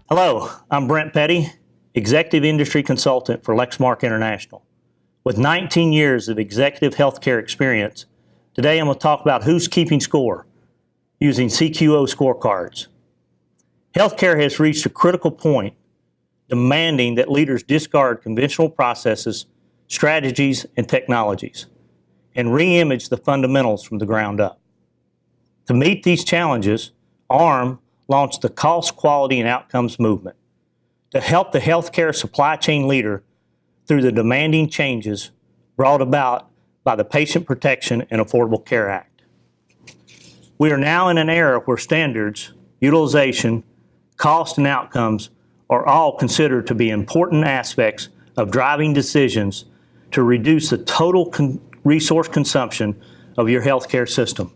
Hello, I'm Brent Petty, Executive Industry Consultant for Lexmark International. With 19 years of executive healthcare experience, today I'm going to talk about who's keeping score using CQO Scorecards. Healthcare has reached a critical point demanding that leaders discard conventional processes, strategies, and technologies and re-image the fundamentals from the ground up. To meet these challenges, AHRMM launched the Cost, Quality, and Outcomes movement to help the healthcare supply chain leader through the demanding changes brought about by the Patient Protection and Affordable Care Act. We are now in an era where standards, utilization, cost, and outcomes are all considered to be important aspects of driving decisions to reduce the total resource consumption of your healthcare system.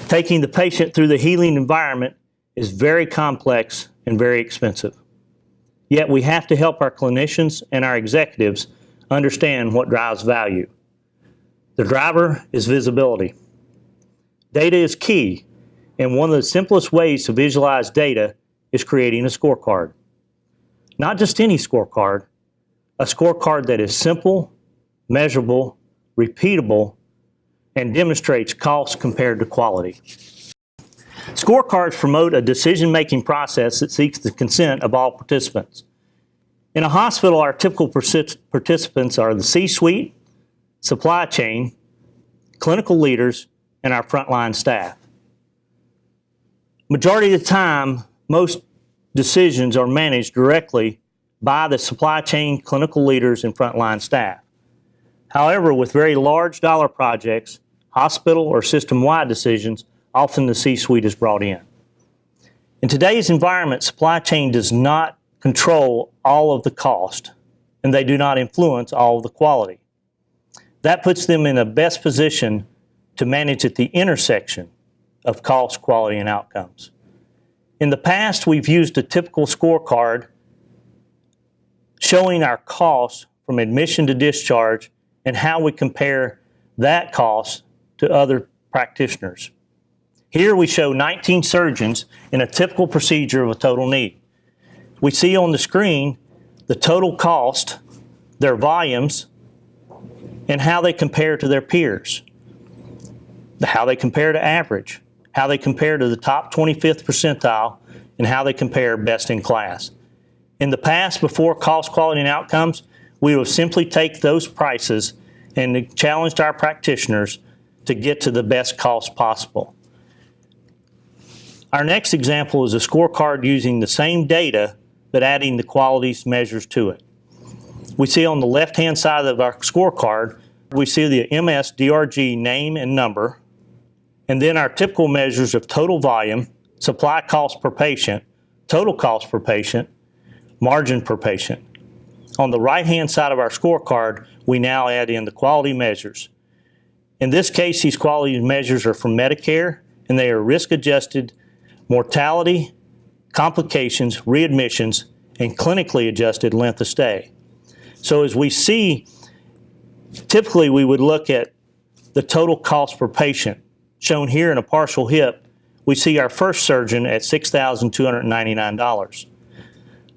Taking the patient through the healing environment is very complex and very expensive. Yet we have to help our clinicians and our executives understand what drives value. The driver is visibility. Data is key, and one of the simplest ways to visualize data is creating a scorecard. Not just any scorecard, a scorecard that is simple, measurable, repeatable, and demonstrates cost compared to quality. Scorecards promote a decision-making process that seeks the consent of all participants. In a hospital, our typical participants are the C-suite, supply chain, clinical leaders, and our frontline staff. Majority of the time, most decisions are managed directly by the supply chain, clinical leaders, and frontline staff. However, with very large dollar projects, hospital or system-wide decisions, often the C-suite is brought in. In today's environment, supply chain does not control all of the cost, and they do not influence all of the quality. That puts them in the best position to manage at the intersection of cost, quality, and outcomes. In the past, we've used a typical scorecard showing our costs from admission to discharge and how we compare that cost to other practitioners. Here we show 19 surgeons in a typical procedure of a total knee. We see on the screen the total cost, their volumes, and how they compare to their peers, how they compare to average, how they compare to the top 25th percentile, and how they compare best in class. In the past, before cost, quality, and outcomes, we would simply take those prices and challenged our practitioners to get to the best cost possible. Our next example is a scorecard using the same data but adding the quality measures to it. We see on the left-hand side of our scorecard, we see the MS-DRG name and number, and then our typical measures of total volume, supply cost per patient, total cost per patient, margin per patient. On the right-hand side of our scorecard, we now add in the quality measures. In this case, these quality measures are from Medicare, and they are risk-adjusted mortality, complications, readmissions, and clinically adjusted length of stay. So as we see, typically we would look at the total cost per patient. Shown here in a partial hip, we see our first surgeon at $6,299.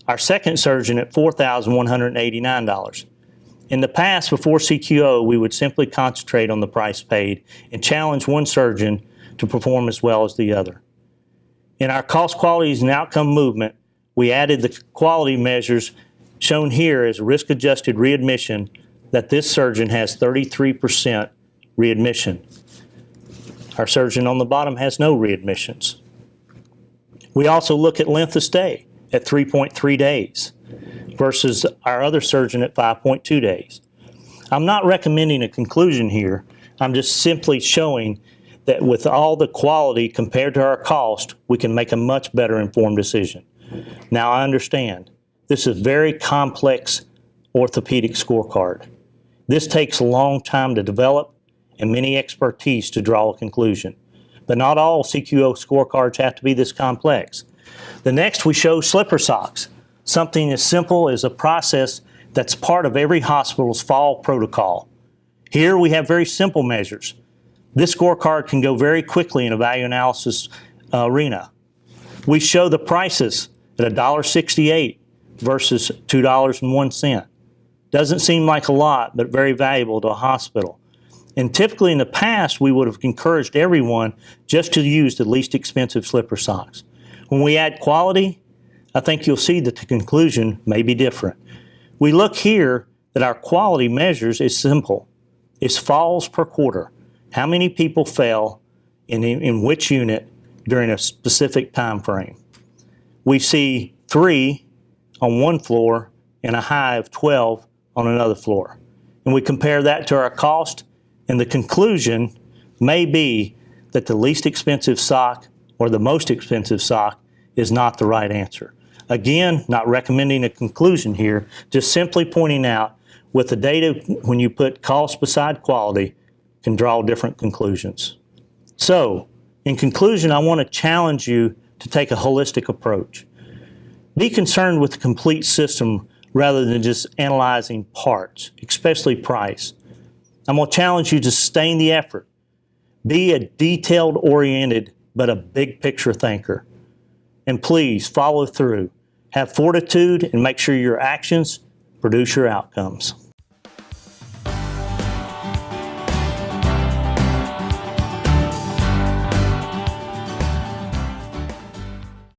Our second surgeon at $4,189. In the past, before CQO, we would simply concentrate on the price paid and challenge one surgeon to perform as well as the other. In our cost, qualities, and outcome movement, we added the quality measures shown here as risk-adjusted readmission that this surgeon has 33% readmission. Our surgeon on the bottom has no readmissions. We also look at length of stay at 3.3 days versus our other surgeon at 5.2 days. I'm not recommending a conclusion here. I'm just simply showing that with all the quality compared to our cost, we can make a much better informed decision. Now I understand, this is a very complex orthopedic scorecard. This takes a long time to develop and many expertise to draw a conclusion. But not all CQO scorecards have to be this complex. The next we show slipper socks, something as simple as a process that's part of every hospital's fall protocol. Here we have very simple measures. This scorecard can go very quickly in a value analysis arena. We show the prices at $1.68 versus $2.01. Doesn't seem like a lot, but very valuable to a hospital. And typically in the past, we would have encouraged everyone just to use the least expensive slipper socks. When we add quality, I think you'll see that the conclusion may be different. We look here that our quality measures is simple. It's falls per quarter. How many people fell in which unit during a specific time frame? We see 3 on one floor and a high of 12 on another floor. And we compare that to our cost, and the conclusion may be that the least expensive sock or the most expensive sock is not the right answer. Again, not recommending a conclusion here, just simply pointing out with the data, when you put cost beside quality, can draw different conclusions. So, in conclusion, I want to challenge you to take a holistic approach. Be concerned with the complete system rather than just analyzing parts, especially price. I'm going to challenge you to sustain the effort. Be a detailed-oriented but a big-picture thinker. And please follow through. Have fortitude and make sure your actions produce your outcomes.